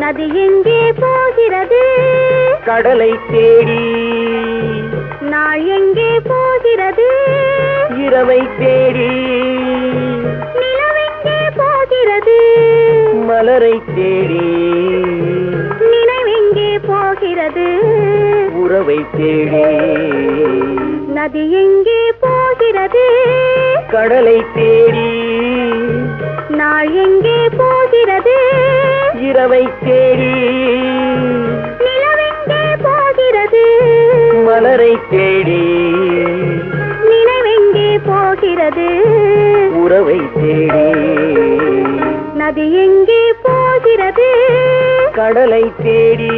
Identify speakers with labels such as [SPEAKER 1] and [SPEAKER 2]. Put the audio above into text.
[SPEAKER 1] நதி எங்கே போகிறது?
[SPEAKER 2] கடலை தேடி.
[SPEAKER 1] நாள் எங்கே போகிறது?
[SPEAKER 2] இரவை தேடி.
[SPEAKER 1] நிலவெங்கே போகிறது?
[SPEAKER 2] மலரை தேடி.
[SPEAKER 1] நினைவெங்கே போகிறது?
[SPEAKER 2] உறவை தேடி.
[SPEAKER 1] நதி எங்கே போகிறது?
[SPEAKER 2] கடலை தேடி.
[SPEAKER 1] நாள் எங்கே போகிறது?
[SPEAKER 2] இரவை தேடி.
[SPEAKER 1] நிலவெங்கே போகிறது?
[SPEAKER 2] மலரை தேடி.
[SPEAKER 1] நினைவெங்கே போகிறது?
[SPEAKER 2] உறவை தேடி.
[SPEAKER 1] நதி எங்கே போகிறது?
[SPEAKER 2] கடலை தேடி.